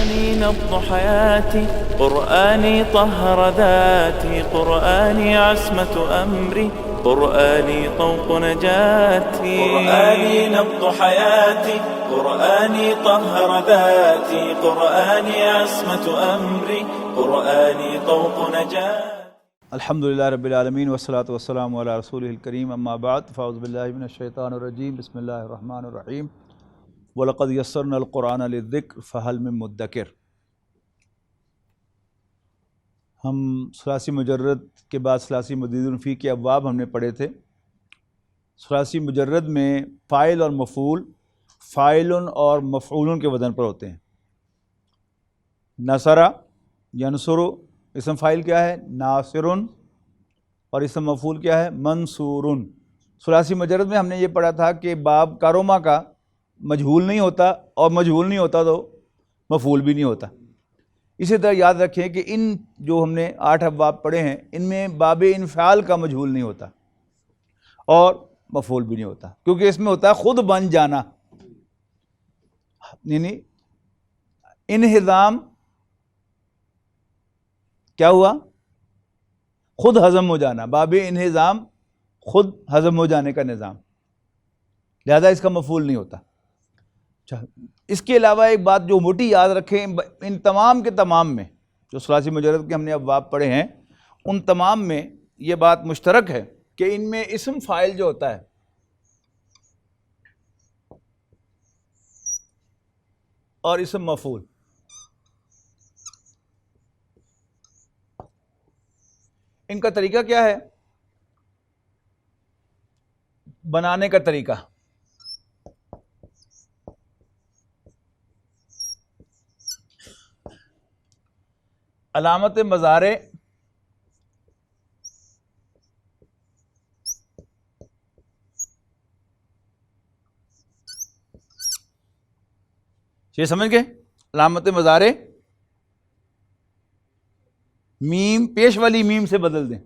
قرآني نبض حياتي، قرآني طهر ذاتي، قرآني عصمة أمري، قرآني طوق نجاتي. قرآني نبض حياتي، قرآني طهر ذاتي، قرآني عصمة أمري، قرآني طوق نجاتي. الحمدللہ رب العالمین والصلاة والسلام علی رسولہ الکریم، اما بعد فاعوذ باللہ من الشیطان الرجیم، بسم اللہ الرحمن الرحیم. وَلَقَدْ يَسَّرْنَا الْقُرْآنَ لِلذِّكْرِ فَهَلْ مِن مُدَّكِرٍ. ہم ثلاثی مجرد کے بعد ثلاثی مزید فی کے ابواب ہم نے پڑھے تھے. ثلاثی مجرد میں فاعل اور مفعول، فاعل اور مفعول کے وزن پر ہوتے ہیں. نصر، ینصر، اسم فاعل کیا ہے؟ ناصر، اور اسم مفعول کیا ہے؟ منصور. ثلاثی مجرد میں ہم نے یہ پڑھا تھا کہ باب کاروما کا مجہول نہیں ہوتا، اور مجہول نہیں ہوتا تو مفعول بھی نہیں ہوتا. اسی طرح یاد رکھیں کہ ان جو ہم نے 8 ابواب پڑھے ہیں ان میں باب انفعال کا مجہول نہیں ہوتا اور مفعول بھی نہیں ہوتا، کیونکہ اس میں ہوتا ہے خود بن جانا، یعنی انہضام کیا ہوا؟ خود ہضم ہو جانا. باب انہضام خود ہضم ہو جانے کا نظام، لہذا اس کا مفعول نہیں ہوتا. اس کے علاوہ ایک بات جو موٹی یاد رکھیں، ان تمام کے تمام میں جو ثلاثی مجرد کے ہم نے ابواب پڑھے ہیں ان تمام میں یہ بات مشترک ہے کہ ان میں اسم فاعل جو ہوتا ہے اور اسم مفعول، ان کا طریقہ کیا ہے بنانے کا طریقہ. علامت مضارع یہ سمجھ گئے؟ علامت مضارع میم پیش والی میم سے بدل دیں.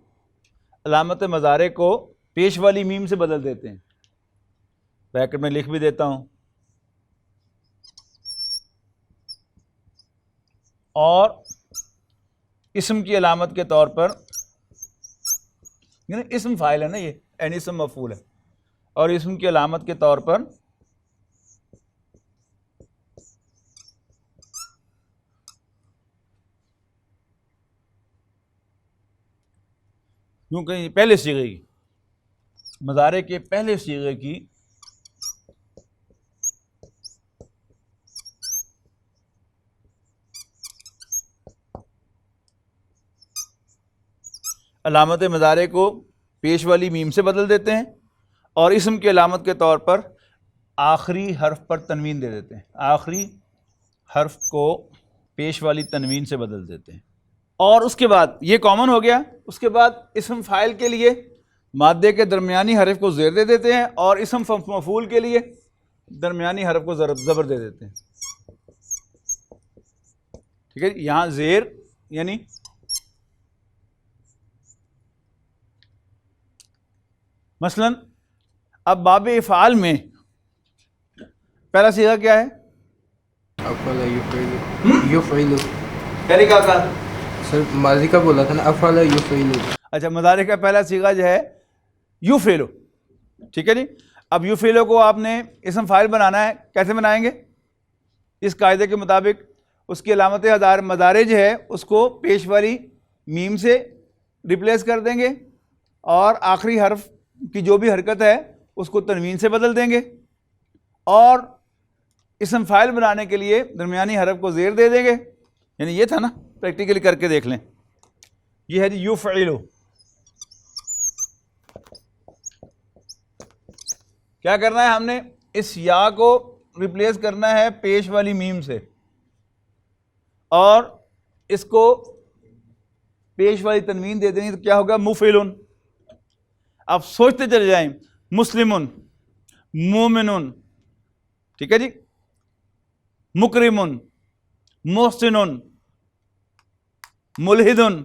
علامت مضارع کو پیش والی میم سے بدل دیتے ہیں. بریکٹ میں لکھ بھی دیتا ہوں. اور اسم کی علامت کے طور پر، یعنی اسم فاعل ہے نا یہ، یعنی اسم مفعول ہے، اور اسم کی علامت کے طور پر کیونکہ پہلے صیغے کی، مضارع کے پہلے صیغے کی علامت مضارع کو پیش والی میم سے بدل دیتے ہیں اور اسم کی علامت کے طور پر آخری حرف پر تنوین دے دیتے ہیں. آخری حرف کو پیش والی تنوین سے بدل دیتے ہیں. اور اس کے بعد یہ کامن ہو گیا. اس کے بعد اسم فاعل کے لیے مادے کے درمیانی حرف کو زیر دے دیتے ہیں اور اسم مفعول کے لیے درمیانی حرف کو زبر دے دیتے ہیں. ٹھیک ہے، یہاں زیر یعنی مثلا اب باب افعال میں پہلا صیغہ کیا ہے؟ افعل یفعل. طریقہ کا سر ماضی کا بولا تھا نا، افعل یفعل. اچھا، مضارع کا پہلا صیغہ جو ہے یفعل. ٹھیک ہے جی. اب یفعل کو آپ نے اسم فاعل بنانا ہے. کیسے بنائیں گے؟ اس قاعدے کے مطابق اس کی علامت مضارع جو ہے اس کو پیش والی میم سے ریپلیس کر دیں گے اور آخری حرف کی جو بھی حرکت ہے اس کو تنوین سے بدل دیں گے، اور اسم فاعل بنانے کے لیے درمیانی حرف کو زیر دے دیں گے. یعنی یہ تھا نا، پریکٹیکلی کر کے دیکھ لیں. یہ ہے جی یفعل. کیا کرنا ہے ہم نے؟ اس یا کو ریپلیس کرنا ہے پیش والی میم سے اور اس کو پیش والی تنوین دے دیں گے تو کیا ہوگا؟ مفعل. آپ سوچتے چلے جائیں. مسلمن، مومنن، ٹھیک ہے جی، مکرمن، محسنن، ملحدن،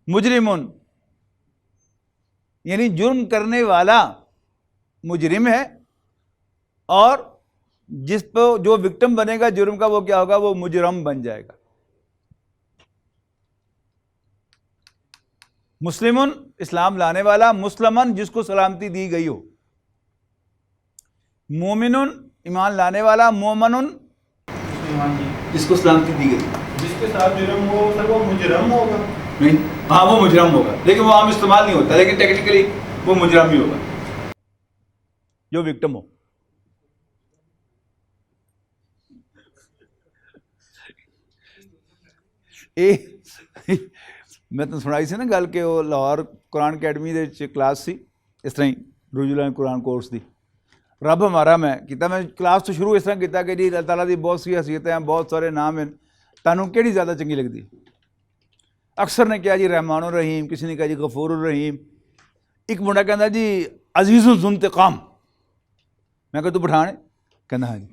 مجرمن. یعنی جرم کرنے والا مجرم ہے اور جس پہ جو وکٹم بنے گا جرم کا وہ کیا ہوگا؟ وہ مجرم بن جائے گا. مسلمن اسلام لانے والا، مسلمن جس کو سلامتی دی گئی ہو. مومنن ایمان لانے والا، مومنن جس کو سلامتی دی گئی. جس کے ساتھ جرم ہو سر وہ مجرم ہوگا. نہیں، ہاں وہ مجرم ہوگا، لیکن وہ عام استعمال نہیں ہوتا، لیکن ٹیکنیکلی وہ مجرم ہی ہوگا جو وکٹم ہو. میں تو سنائی سی نا گل کہ وہ لاہور قرآن اکیڈمی دے وچ کلاس سی اس طرح ہی روزلان قرآن کورس دی. رب ہمارا میں کلاس تو شروع اس طرح کیتا کہ جی اللہ تعالیٰ دی بہت سی حیثیتیں ہیں، بہت سارے نام ہیں، تانوں کیڑی زیادہ چنگی لگتی؟ اکثر نے کہا جی رحمان الرحیم، کسی نے کہا جی غفور الرحیم، ایک منڈا کہندا جی عزیز ذو انتقام. میں کہ تو پٹھان ہے؟ کہندا ہاں جی.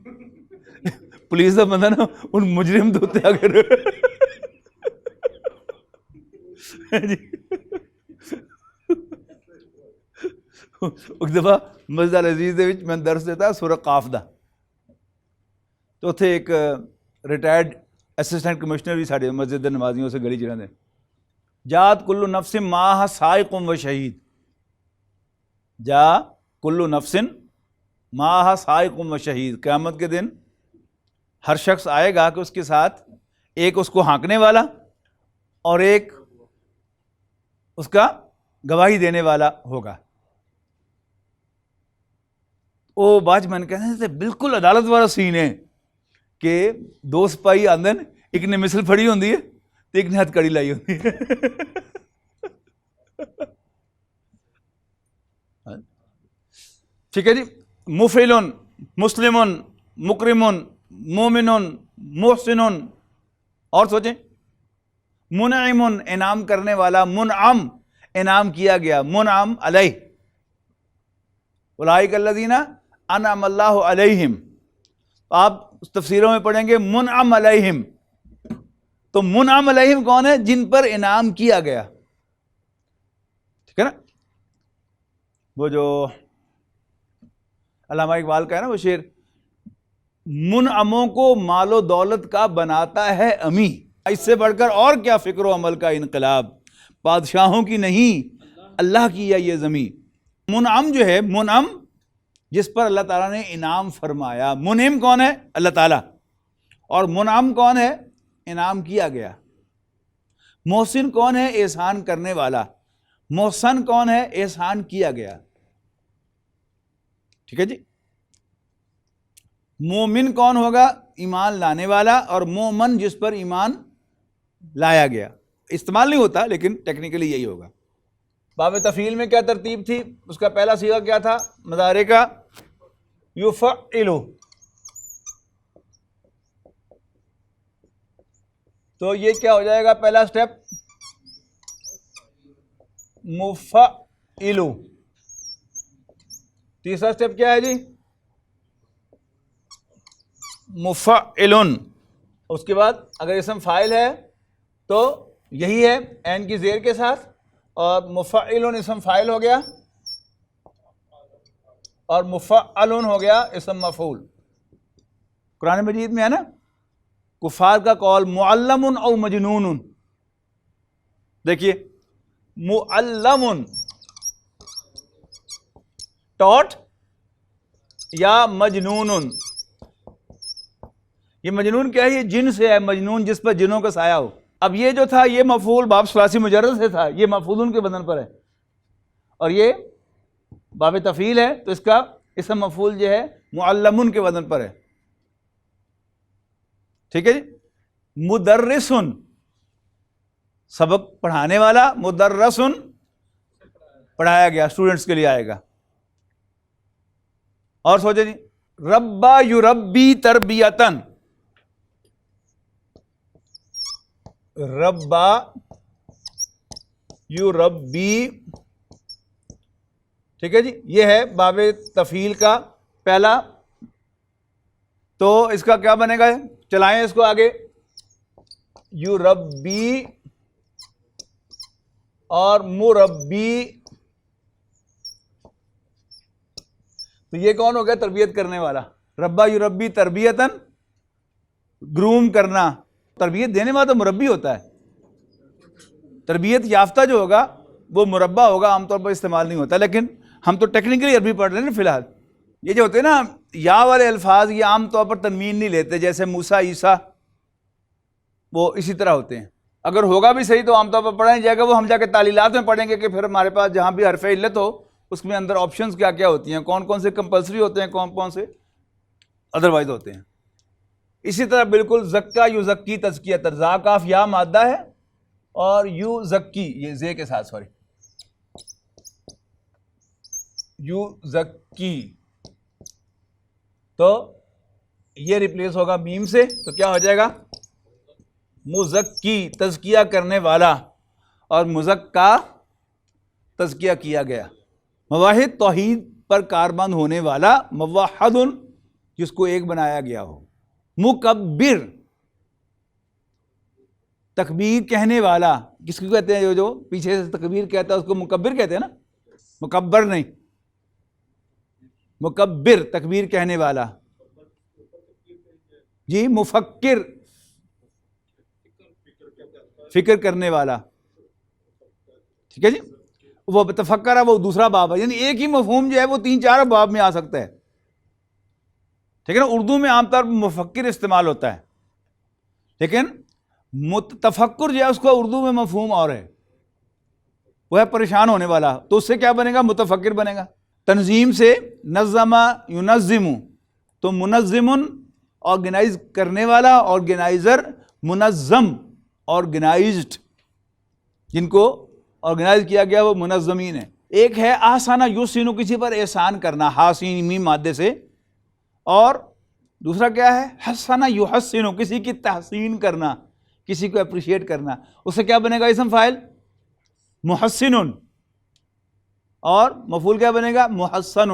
پولیس دا بندہ نا ان مجرم دے اوتے آ کے جی ایک دفعہ مسجد العزیز دے وچ میں درس دیتا سورہ قاف دا، تو اتنے ایک ریٹائرڈ اسسٹنٹ کمشنر بھی ساڈے مسجد دے نمازیوں سے گلی چ رہندے. جات کل نفس معہا سائق و شہید، جا کل نفس معہا سائق و شہید. قیامت کے دن ہر شخص آئے گا کہ اس کے ساتھ ایک اس کو ہانکنے والا اور ایک اس کا گواہی دینے والا ہوگا. وہ بعد میں نے کہتے تھے بالکل عدالت والا سین ہے کہ دو سپاہی آندے نے، ایک نے مثل پھڑی ہوندی ہے تو ایک نے ہتھ کڑی لائی ہوندی ہے. ٹھیک ہے جی. مفعلن، مسلمن، مکرمن، مومنن، محسنن، اور سوچیں منعمن انعام کرنے والا، منعم انعام کیا گیا، منعم علیہ. اولئک الذین انعم اللہ علیہم، آپ تفسیروں میں پڑھیں گے منعم علیہم. تو منعم علیہم کون ہے؟ جن پر انعام کیا گیا. ٹھیک ہے نا. وہ جو علامہ اقبال کا ہے نا وہ شعر، منعموں کو مال و دولت کا بناتا ہے امی، اس سے بڑھ کر اور کیا فکر و عمل کا انقلاب، بادشاہوں کی نہیں اللہ کی ہے یہ زمین. منعم جو ہے، منعم جس پر اللہ تعالیٰ نے انعام فرمایا. منعم کون ہے؟ اللہ تعالیٰ. اور منعم کون ہے؟ انعام کیا گیا. محسن کون ہے؟ احسان کرنے والا. محسن کون ہے؟ احسان کیا گیا. ٹھیک ہے جی. مومن کون ہوگا؟ ایمان لانے والا. اور مومن جس پر ایمان لایا گیا. استعمال نہیں ہوتا لیکن ٹیکنیکلی یہی ہوگا. باب تفعیل میں کیا ترتیب تھی؟ اس کا پہلا صیغہ کیا تھا مضارع کا؟ یفعل. تو یہ کیا ہو جائے گا پہلا سٹیپ؟ مفعل. تیسرا سٹیپ کیا ہے جی؟ مفعل. اس کے بعد اگر اسم فاعل ہے تو یہی ہے عین کی زیر کے ساتھ، اور مفعل اسم فاعل ہو گیا اور مفعل ہو گیا اسم مفعول. قرآن مجید میں ہے نا کفار کا قول معلم او مجنون. دیکھیے معلم ٹاٹ یا مجنون. یہ مجنون کیا ہے؟ یہ جن سے ہے، مجنون جس پر جنوں کا سایہ ہو. اب یہ جو تھا یہ مفعول باب ثلاثی مجرد سے تھا، یہ مفعول کے بدن پر ہے، اور یہ باب تفعیل ہے تو اس کا اسم مفعول جو ہے معلمن کے بدن پر ہے. ٹھیک ہے جی. مدرسن سبق پڑھانے والا، مدرسن پڑھایا گیا، اسٹوڈنٹس کے لیے آئے گا. اور سوچے جی ربا یربی تربیتن. ربا یربی. ٹھیک ہے جی. یہ ہے باب تفعیل کا پہلا. تو اس کا کیا بنے گا؟ چلائیں اس کو آگے. یربی اور مربی. تو یہ کون ہو گیا؟ تربیت کرنے والا. ربا یربی تربیتاً، گروم کرنا، تربیت دینے والا تو مربی ہوتا ہے، تربیت یافتہ جو ہوگا وہ مربع ہوگا، عام طور پر استعمال نہیں ہوتا، لیکن ہم تو ٹیکنیکلی عربی پڑھ رہے ہیں نا فی الحال. یہ جو ہوتے ہیں نا یا والے الفاظ، یہ عام طور پر تنوین نہیں لیتے، جیسے موسیٰ، عیسیٰ، وہ اسی طرح ہوتے ہیں. اگر ہوگا بھی صحیح تو عام طور پر پڑھا جائے گا، وہ ہم جا کے تعلیلات میں پڑھیں گے کہ پھر ہمارے پاس جہاں بھی حرف علت ہو اس میں اندر آپشنز کیا کیا ہوتی ہیں، کون کون سے کمپلسری ہوتے ہیں، کون کون سے ادروائز ہوتے ہیں. اسی طرح بالکل زکا یزکی تزکیہ، زا کاف یا مادہ ہے اور یو زکی یہ زے کے ساتھ، سوری یو زکی، تو یہ ریپلیس ہوگا میم سے، تو کیا ہو جائے گا مزکی، تزکیہ کرنے والا، اور مزکا تزکیہ کیا گیا. مواحد توحید پر کاربند ہونے والا، موحد جس کو ایک بنایا گیا ہو. مکبر تکبیر کہنے والا، کس کو کہتے ہیں جو پیچھے سے تکبیر کہتا ہے اس کو مکبر کہتے ہیں نا، مکبر نہیں، مکبر تکبیر کہنے والا. جی مفکر فکر کرنے والا، ٹھیک ہے جی. وہ تفکر ہے، وہ دوسرا باب ہے، یعنی ایک ہی مفہوم جو ہے وہ 3-4 باب میں آ سکتا ہے، ٹھیک ہے نا. اردو میں عام طور پر مفکر استعمال ہوتا ہے، لیکن تفکر جو ہے اس کو اردو میں مفہوم اور ہے، وہ ہے پریشان ہونے والا، تو اس سے کیا بنے گا متفکر بنے گا. تنظیم سے نظم ینظم، تو منظم آرگنائز کرنے والا، آرگنائزر منظم آرگنائزڈ، جن کو آرگنائز کیا گیا وہ منظمین ہے. ایک ہے احسن یحسن، کسی پر احسان کرنا، حاسین میم مادے سے، اور دوسرا کیا ہے حسن یحسن، کسی کی تحسین کرنا، کسی کو اپریشیٹ کرنا. اس سے کیا بنے گا اسم فاعل محسن، اور مفعول کیا بنے گا محسن.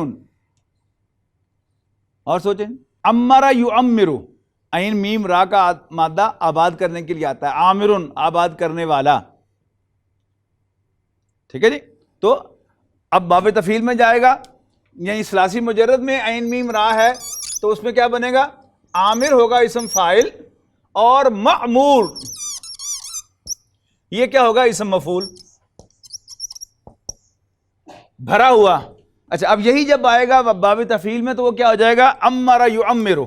اور سوچیں امر یعمر، عین میم را کا مادہ آباد کرنے کے لیے آتا ہے، عامر آباد کرنے والا، ٹھیک ہے جی. تو اب باب تفعیل میں جائے گا، یعنی ثلاثی مجرد میں عین میم را ہے تو اس میں کیا بنے گا عامر ہوگا اسم فاعل، اور معمور یہ کیا ہوگا اسم مفعول، بھرا ہوا. اچھا اب یہی جب آئے گا باب تفعیل میں تو وہ کیا ہو جائے گا امر یعمر.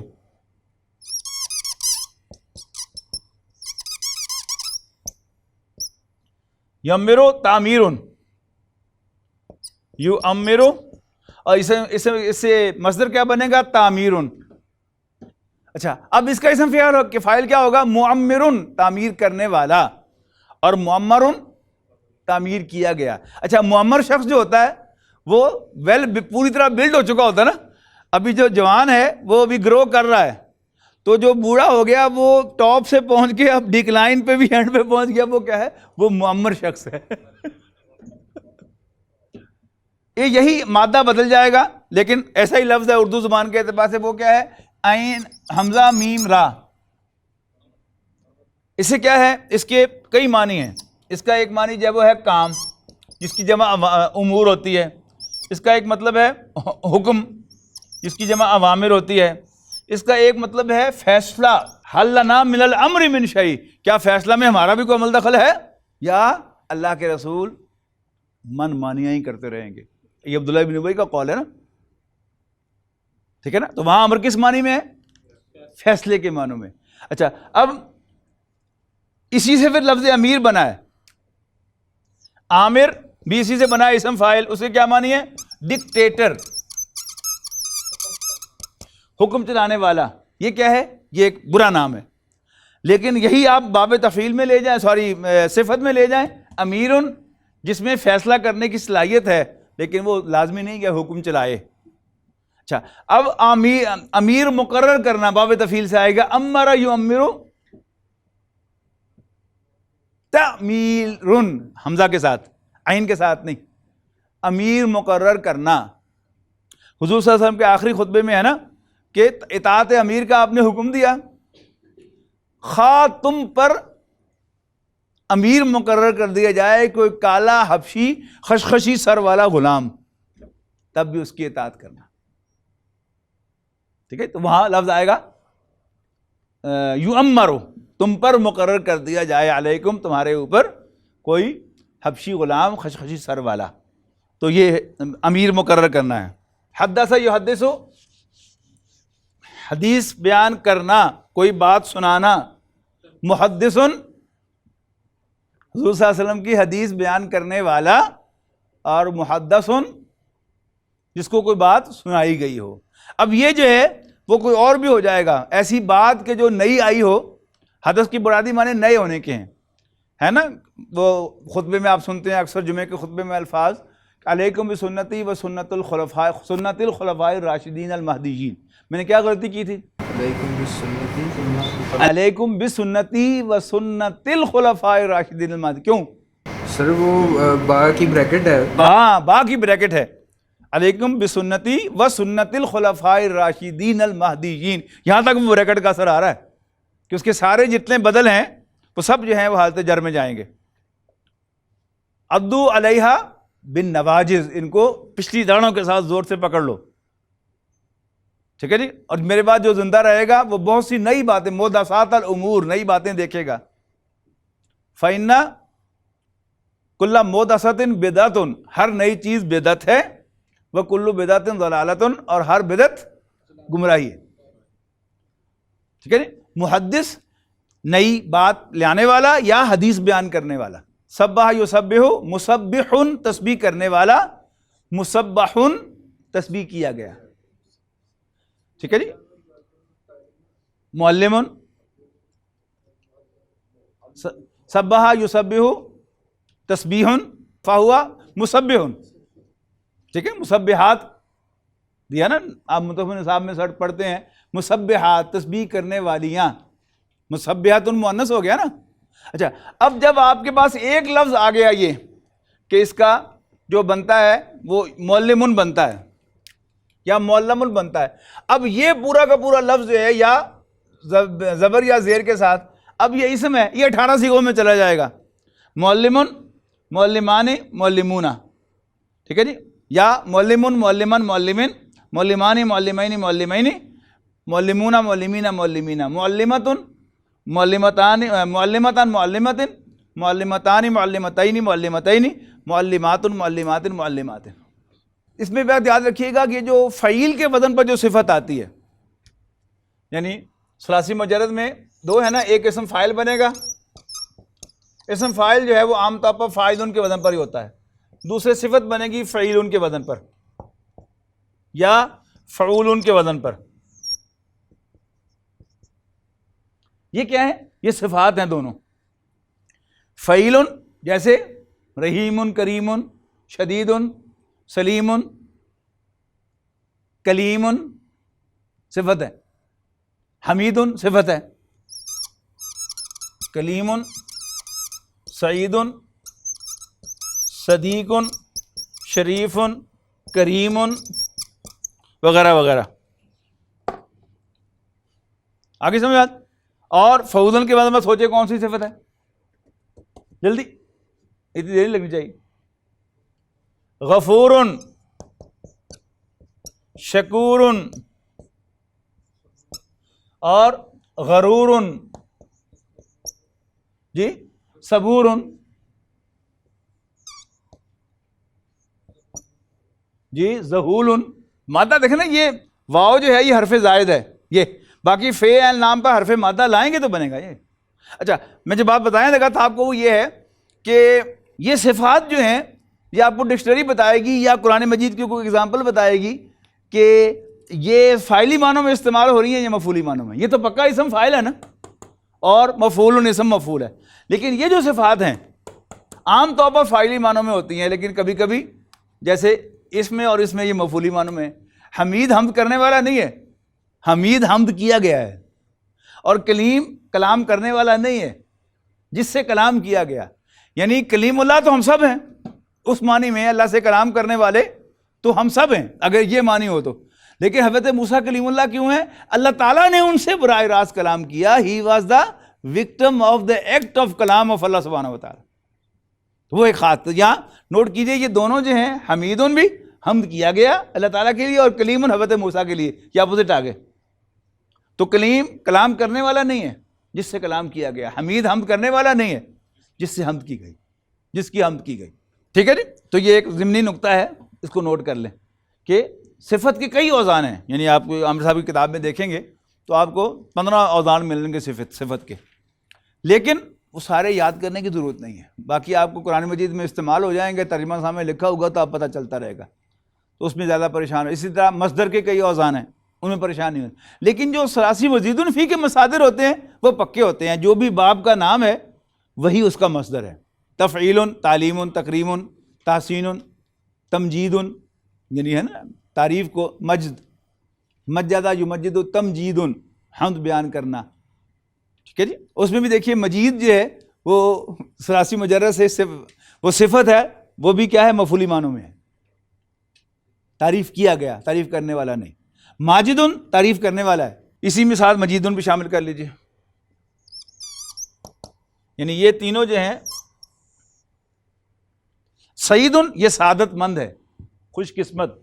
یعمر تعمیر، یعمر، اور اس سے مصدر کیا بنے گا تعمیر. اچھا اب اس کا اسم فاعل کیا ہوگا معمر، تعمیر کرنے والا، اور معمر تعمیر کیا گیا. اچھا معمر شخص جو ہوتا ہے وہ پوری طرح بلڈ ہو چکا ہوتا ہے نا، ابھی جو جوان ہے وہ ابھی گرو کر رہا ہے، تو جو بوڑھا ہو گیا وہ ٹاپ سے پہنچ کے اب ڈکلائن پہ بھی اینڈ پہ پہنچ گیا، وہ کیا ہے وہ معمر شخص ہے. یہی مادہ بدل جائے گا، لیکن ایسا ہی لفظ ہے اردو زبان کے اعتبار سے، وہ کیا ہے عین حمزہ میم را. اس سے کیا ہے اس کے کئی معنی ہیں. اس کا ایک معنی جو وہ ہے کام، جس کی جمع امور ہوتی ہے. اس کا ایک مطلب ہے حکم، جس کی جمع اوامر ہوتی ہے. اس کا ایک مطلب ہے فیصلہ، حل لنا من الامر من شیء، کیا فیصلہ میں ہمارا بھی کوئی عمل دخل ہے، یا اللہ کے رسول من مانیاں ہی کرتے رہیں گے. یہ عبداللہ بن ابی کا قول ہے نا، ٹھیک ہے نا. تو وہاں امر کس معنی میں ہے فیصلے کے معنوں میں. اچھا اب اسی سے پھر لفظ امیر بنا ہے، عامر بھی اسی سے بنا ہے اسم فاعل. اسے کیا معنی ہے ڈکٹیٹر، حکم چلانے والا. یہ کیا ہے یہ ایک برا نام ہے، لیکن یہی آپ باب تفعیل میں لے جائیں، صفت میں لے جائیں امیر، جس میں فیصلہ کرنے کی صلاحیت ہے، لیکن وہ لازمی نہیں کہ حکم چلائے. اچھا اب امیر مقرر کرنا باب تفعیل سے آئے گا امر یعمر تعمیر، حمزہ کے ساتھ عین کے ساتھ نہیں. امیر مقرر کرنا، حضور صلی اللہ علیہ وسلم کے آخری خطبے میں ہے نا کہ اطاعت امیر کا آپ نے حکم دیا، خواہ تم پر امیر مقرر کر دیا جائے کوئی کالا حبشی خشخشی سر والا غلام، تب بھی اس کی اطاعت کرنا. ٹھیک ہے، تو وہاں لفظ آئے گا یؤمر، تم پر مقرر کر دیا جائے، علیکم تمہارے اوپر کوئی حبشی غلام خشخشی سر والا، تو یہ امیر مقرر کرنا ہے۔ حدث یحدث، حدیث بیان کرنا، کوئی بات سنانا۔ محدث، حضور صلی اللہ علیہ وسلم کی حدیث بیان کرنے والا، اور محدث جس کو کوئی بات سنائی گئی ہو۔ اب یہ جو ہے وہ کوئی اور بھی ہو جائے گا، ایسی بات کہ جو نئی آئی ہو۔ حدث کی بنیادی معنی نئے ہونے کے ہیں، ہے نا؟ وہ خطبے میں آپ سنتے ہیں اکثر، جمعے کے خطبے میں الفاظ علیکم بسنتی و سنت الخلفاء الراشدین المہدیین۔ میں نے کیا غلطی کی تھی؟ علیکم بسنتی و سنت الخلفاء الراشدین المہدیین۔ کیوں سر وہ با کی بریکٹ ہے؟ ہاں، با کی بریکٹ ہے، علیکم بسنتی و سنت الخلفاء الراشدین المہدیین، یہاں تک وہ بریکٹ کا اثر آ رہا ہے کہ اس کے سارے جتنے بدل ہیں وہ سب جو ہیں وہ حالت جر میں جائیں گے۔ عضو علیہا بالنواجذ، ان کو پچھلی داڑھوں کے ساتھ زور سے پکڑ لو، ٹھیک ہے جی۔ اور میرے بعد جو زندہ رہے گا وہ بہت سی نئی باتیں، محدثات الامور، نئی باتیں دیکھے گا۔ فإن کل محدثۃ بدعۃ، ہر نئی چیز بدعت ہے، وکل بدعۃ ضلالۃ، اور ہر بدعت گمراہی ہے، ٹھیک ہے جی۔ محدث نئی بات لانے والا یا حدیث بیان کرنے والا۔ سبح یسبح، مسبح تسبیح کرنے والا، مسبح تسبیح کیا گیا، ٹھیک ہے جی۔ معلم، سبح یسبح تسبیح فہو مسبح، ٹھیک ہے۔ مسبحات دیا نا، آپ متوفی نصاب میں سرٹ پڑھتے ہیں، مسبحات تسبیح کرنے والیاں، مسبحات مؤنث ہو گیا نا۔ اچھا، اب جب آپ کے پاس ایک لفظ آ گیا یہ کہ اس کا جو بنتا ہے وہ معلم بنتا ہے یا معلم بنتا ہے، اب یہ پورا کا پورا لفظ جو ہے یا زبر یا زیر کے ساتھ، اب یہ اسم ہے، یہ 18 صیغوں میں چلا جائے گا، معلم، معلمان، معلمون، ٹھیک ہے جی، یا معلم، معلمن، معلمین، معلمان، معلمین، معلمین، معلمون، معلمین، معلمین، معلمۃ، معلمتان، معلمتان، معلمۃ، معلمتان، معلمتین، معلمتین، معلمات، معلمات، معلمات۔ اس میں بات یاد رکھیے گا کہ جو فعیل کے وزن پر جو صفت آتی ہے، یعنی ثلاثی مجرد میں دو ہے نا، ایک اسم فاعل بنے گا، اسم فاعل جو ہے وہ عام طور پر فاعلن کے وزن پر ہی ہوتا ہے، دوسرے صفت بنے گی فعیلن کے وزن پر یا فعولن کے وزن پر۔ یہ کیا ہے؟ یہ صفات ہیں دونوں۔ فعیلن جیسے رحیم، کریم، شدید، سلیم، کلیم صفت ہے، حمید صفت ہے، کلیم، سعید، صدیق، شریف، کریم وغیرہ وغیرہ۔ آگے سمجھ بات؟ اور فوزن کے بعد میں سوچے کون سی صفت ہے، جلدی، اتنی دیر نہیں لگنی چاہیے۔ غفور، شکور، اور غرور، جی، صبور، جی، ذہول۔ مادہ دیکھیں نا، یہ واو جو ہے یہ حرف زائد ہے، یہ باقی فعل نام پر حرف مادہ لائیں گے تو بنے گا یہ۔ اچھا، میں جو بات بتانے لگا تھا آپ کو وہ یہ ہے کہ یہ صفات جو ہیں یہ آپ کو ڈکشنری بتائے گی یا قرآن مجید کی کوئی اگزامپل بتائے گی کہ یہ فاعلی معنوں میں استعمال ہو رہی ہیں یا مفعولی معنوں میں۔ یہ تو پکا اسم فاعل ہے نا، اور مفعول اسم مفعول ہے، لیکن یہ جو صفات ہیں عام طور پر فاعلی معنوں میں ہوتی ہیں، لیکن کبھی کبھی جیسے اس میں اور اس میں یہ مفعولی معنوں میں۔ حمید حمد کرنے والا نہیں ہے، حمید حمد کیا گیا ہے، اور کلیم کلام کرنے والا نہیں ہے، جس سے کلام کیا گیا، یعنی کلیم اللہ تو ہم سب ہیں، اس معنی میں اللہ سے کلام کرنے والے تو ہم سب ہیں اگر یہ معنی ہو تو، لیکن حضرت موسیٰ کلیم اللہ کیوں ہیں؟ اللہ تعالیٰ نے ان سے براہ راست کلام کیا، he was the victim of the act of کلام آف اللہ سبحانہ و تعالیٰ۔ وہ ایک خاص یہاں نوٹ کیجئے، یہ دونوں جو ہیں حمیدن بھی حمد کیا گیا اللہ تعالیٰ کے لیے، اور کلیم حضرت موسیٰ کے لیے، یہ اپوزٹ آ گئے، تو کلیم کلام کرنے والا نہیں ہے جس سے کلام کیا گیا، حمید حمد کرنے والا نہیں ہے جس سے حمد کی گئی، جس کی حمد کی گئی. ٹھیک ہے جی. تو یہ ایک ضمنی نقطہ ہے، اس کو نوٹ کر لیں کہ صفت کے کئی اوزان ہیں. یعنی آپ عامر صاحب کی کتاب میں دیکھیں گے تو آپ کو 15 اوزان ملیں گے صفت کے، لیکن وہ سارے یاد کرنے کی ضرورت نہیں ہے. باقی آپ کو قرآن مجید میں استعمال ہو جائیں گے، ترجمہ سامنے لکھا ہوگا تو آپ پتہ چلتا رہے گا، تو اس میں زیادہ پریشان ہو. اسی طرح مصدر کے کئی اوزان ہیں، ان میں پریشان نہیں ہوتے. لیکن جو ثلاثی مزید فی کے مصادر ہوتے ہیں وہ پکے ہوتے ہیں. جو بھی باب کا نام ہے وہی اس کا مصدر ہے. تفعیل، تعلیم، تکریم، تحسین، تمجید، یعنی ہے نا تعریف کو مجد، مجدہ یمجد، تمجید، حمد بیان کرنا. ٹھیک ہے جی. اس میں بھی دیکھیے مجید جو ہے وہ ثلاثی مجرد سے وہ صفت ہے، وہ بھی کیا ہے؟ مفعولی معنوں میں ہے، تعریف کیا گیا، تعریف کرنے والا نہیں. ماجد تعریف کرنے والا ہے، اسی مثال مجید بھی شامل کر لیجیے. یعنی یہ تینوں جو ہیں، سعید یہ سعادت مند ہے، خوش قسمت.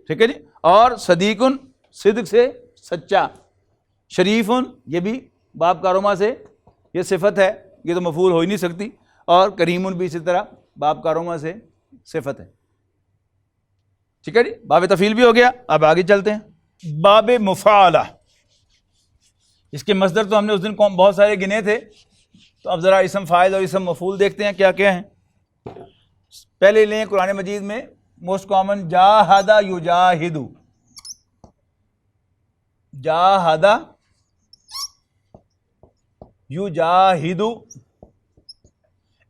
ٹھیک ہے جی. اور صدیق صدق سے سچا. شریف یہ بھی باب کارما سے یہ صفت ہے، یہ تو مفعول ہو ہی نہیں سکتی. اور کریم بھی اسی طرح باب کارما سے صفت ہے. ٹھیک ہے جی. باب تفعیل بھی ہو گیا. اب آگے چلتے ہیں. باب مفعلہ، اس کے مصدر تو ہم نے اس دن بہت سارے گنے تھے، تو اب ذرا اسم فاعل اور اسم مفعول دیکھتے ہیں کیا کیا ہیں. پہلے لیں قرآن مجید میں موسٹ کامن جاہد یجاہد. جاہد یجاہد،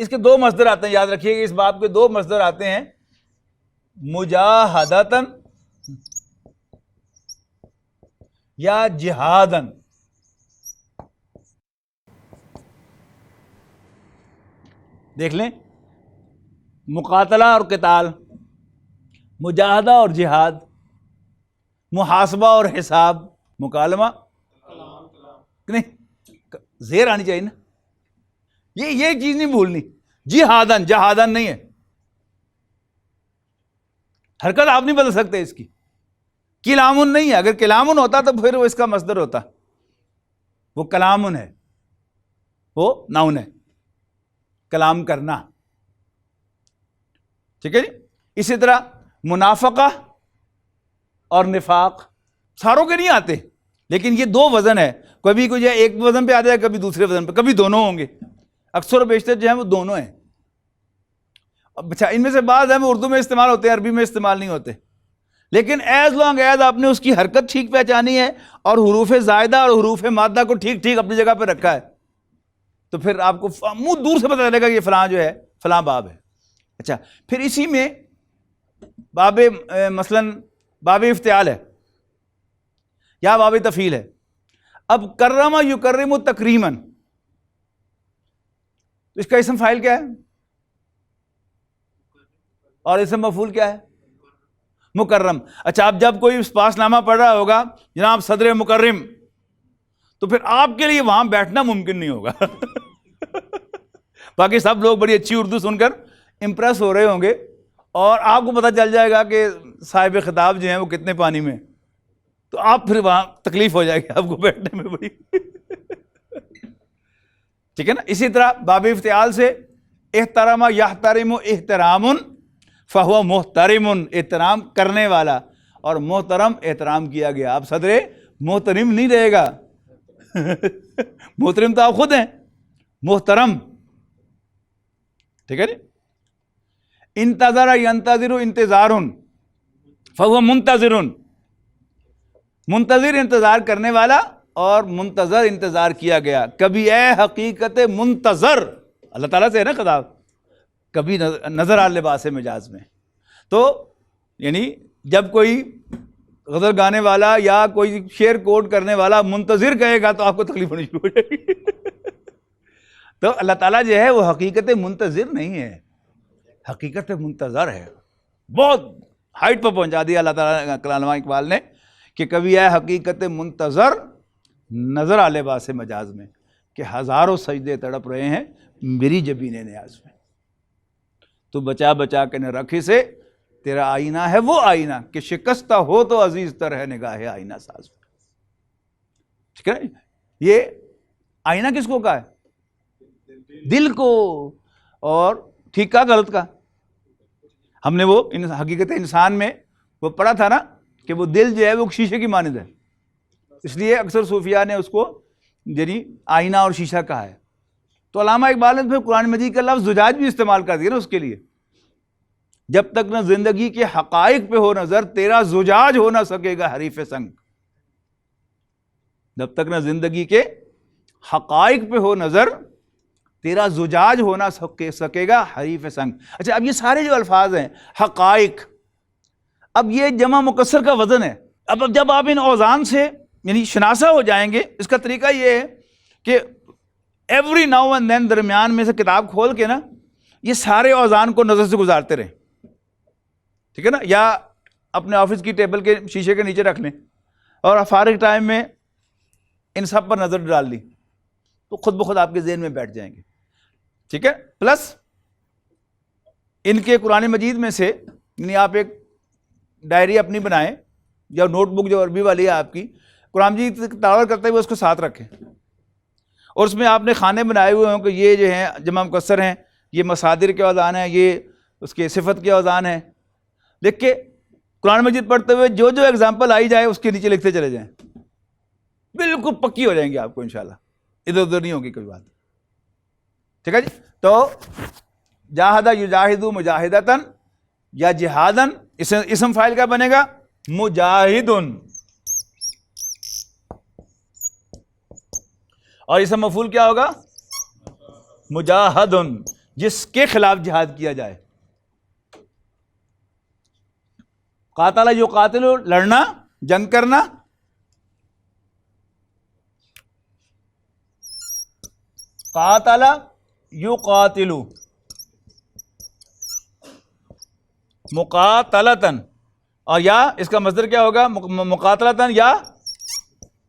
اس کے دو مصدر آتے ہیں، یاد رکھیے کہ اس باب کے دو مصدر آتے ہیں، مجاہدتن یا جہادن. دیکھ لیں، مقاتلہ اور قتال، مجاہدہ اور جہاد، محاسبہ اور حساب، مکالمہ نہیں، زیر آنی چاہیے نا، یہ چیز نہیں بھولنی. جہادن، جہادن نہیں ہے، حرکت آپ نہیں بدل سکتے اس کی. کلامن نہیں ہے، اگر کلامن ہوتا تو پھر وہ اس کا مصدر ہوتا. وہ کلامن ہے، وہ ناؤن ہے، کلام کرنا. ٹھیک ہے جی. اسی طرح منافقہ اور نفاق ساروں کے نہیں آتے، لیکن یہ دو وزن ہے، کبھی کوئی ایک وزن پہ آ جائے، کبھی دوسرے وزن پہ، کبھی دونوں ہوں گے. اکثر و بیشتر جو ہیں وہ دونوں ہیں. اچھا، ان میں سے بعض ہیں وہ اردو میں استعمال ہوتے ہیں، عربی میں استعمال نہیں ہوتے. لیکن ایز لانگ ایز آپ نے اس کی حرکت ٹھیک پہچانی ہے اور حروف زائدہ اور حروف مادہ کو ٹھیک ٹھیک اپنی جگہ پہ رکھا ہے، تو پھر آپ کو منہ دور سے پتہ چلے گا کہ یہ فلاں جو ہے فلاں باب ہے. اچھا، پھر اسی میں باب مثلاً باب افتعال ہے یا باب تفعیل ہے. اب کرم یکرم تکریمن، اس کا اسم فاعل کیا ہے اور اسم مفعول کیا ہے؟ مکرم. اچھا، اب جب کوئی پاس نامہ پڑھ رہا ہوگا جناب صدر مکرم، تو پھر آپ کے لیے وہاں بیٹھنا ممکن نہیں ہوگا. باقی سب لوگ بڑی اچھی اردو سن کر امپریس ہو رہے ہوں گے اور آپ کو پتہ چل جائے گا کہ صاحب خطاب جو ہیں وہ کتنے پانی میں، تو آپ پھر وہاں تکلیف ہو جائے گی آپ کو بیٹھنے میں بڑی. ٹھیک ہے نا. اسی طرح باب افتعال سے احترم یحترم احترام فہو محترم، احترام کرنے والا، اور محترم احترام کیا گیا. آپ صدر محترم نہیں رہے گا، محترم تو آپ خود ہیں، محترم. ٹھیک ہے جی. انتظر ینتظر انتظار فہو منتظر، منتظر انتظار کرنے والا اور منتظر انتظار کیا گیا. کبھی اے حقیقت منتظر، اللہ تعالیٰ سے ہے نا خطاب، کبھی نظر آ لباس مجاز میں. تو یعنی جب کوئی غزل گانے والا یا کوئی شعر کوٹ کرنے والا منتظر کہے گا تو آپ کو تکلیف ہونی شروع ہو جائے گی. تو اللہ تعالیٰ جو ہے وہ حقیقت منتظر نہیں ہے، حقیقت منتظر ہے. بہت ہائٹ پہ پہنچا دیا اللہ تعالیٰ علامہ اقبال نے کہ کبھی ہے حقیقت منتظر نظر آ لباس مجاز میں، کہ ہزاروں سجدے تڑپ رہے ہیں میری جبین نیاز میں. تو بچا بچا کے نہ رکھ اسے، تیرا آئینہ ہے وہ آئینہ کہ شکستہ ہو تو عزیز تر ہے نگاہ آئینہ ساز میں. ٹھیک ہے نا. یہ آئینہ کس کو کہا ہے؟ دل کو. اور ٹھیک کا غلط کا؟ ہم نے وہ حقیقت انسان میں وہ پڑھا تھا نا کہ وہ دل جو ہے وہ شیشے کی مانند ہے، اس لیے اکثر صوفیاء نے اس کو یعنی آئینہ اور شیشہ کہا ہے. تو علامہ اقبال نے پھر قرآن مجید کا لفظ زجاج بھی استعمال کر دیا نا اس کے لیے. جب تک نہ زندگی کے حقائق پہ ہو نظر تیرا زجاج ہو نہ سکے گا حریف سنگ. جب تک نہ زندگی کے حقائق پہ ہو نظر تیرا زجاج ہو نہ سکے گا حریف سنگ. اچھا اب یہ سارے جو الفاظ ہیں حقائق، اب یہ جمع مکسر کا وزن ہے. اب جب آپ ان اوزان سے یعنی شناسا ہو جائیں گے، اس کا طریقہ یہ ہے کہ ایوری ناؤ اینڈ دین درمیان میں سے کتاب کھول کے نا یہ سارے اوزان کو نظر سے گزارتے رہیں. ٹھیک ہے نا، یا اپنے آفس کی ٹیبل کے شیشے کے نیچے رکھ لیں اور فارغ ٹائم میں ان سب پر نظر ڈال لی تو خود بخود آپ کے ذہن میں بیٹھ جائیں گے. ٹھیک ہے. پلس ان کے قرآن مجید میں سے یعنی آپ ایک ڈائری اپنی بنائیں یا نوٹ بک جو عربی والی ہے آپ کی، قرآن مجید تلاوت کرتے ہوئے اس کو ساتھ رکھیں اور اس میں آپ نے خانے بنائے ہوئے ہوں کہ یہ جو ہیں جمع مکسر ہیں، یہ مصادر کے اوزان ہیں، یہ اس کے صفت کے اوزان ہیں. دیکھ کے قرآن مجید پڑھتے ہوئے جو جو ایگزامپل آئی جائے اس کے نیچے لکھتے چلے جائیں، بالکل پکی ہو جائیں گے آپ کو انشاءاللہ، ادھر ادھر نہیں ہوگی کوئی بات. ٹھیک ہے جی. تو جاہدہ یجاہدو مجاہدتن یا جہادن، اسم فاعل کا بنے گا مجاہدن، اور اسم مفعول کیا ہوگا؟ مجاہدن، جس کے خلاف جہاد کیا جائے. قاتل یقاتل، لڑنا، جنگ کرنا. قاتل یقاتل مقاتلتن، اور یا اس کا مصدر کیا ہوگا؟ مقاتلتن یا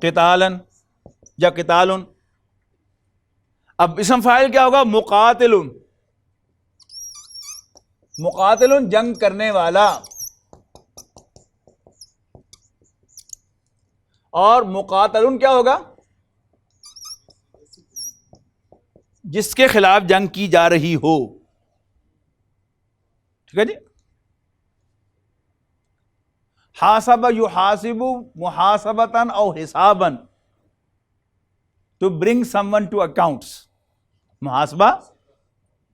قتالن یا قتالن. اب اسم فاعل کیا ہوگا؟ مقاتلن، مقاتلن جنگ کرنے والا، اور مقاتلن کیا ہوگا؟ جس کے خلاف جنگ کی جا رہی ہو. ٹھیک ہے جی. حاسب یحاسب محاسبتاً او حساباً، to bring someone to accounts. محاسبہ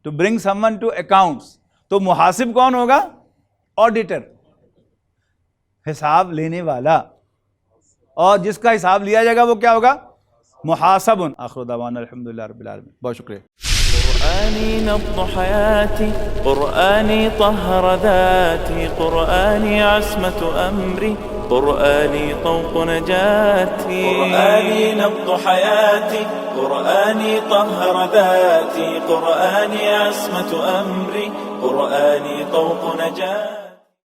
to bring someone to accounts. تو محاسب کون ہوگا؟ آڈیٹر، حساب لینے والا، اور جس کا حساب لیا جائے گا وہ کیا ہوگا؟ محاسب. آخر دعوانا الحمدللہ رب العالمین. بہت شکریہ. قرآني نبض حياتي، قرآني طهر ذاتي، قرآني عصمة أمري، قرآني طوق نجاتي. قرآني نبض حياتي، قرآني طهر ذاتي، قرآني عصمة أمري، قرآني طوق نجاتي.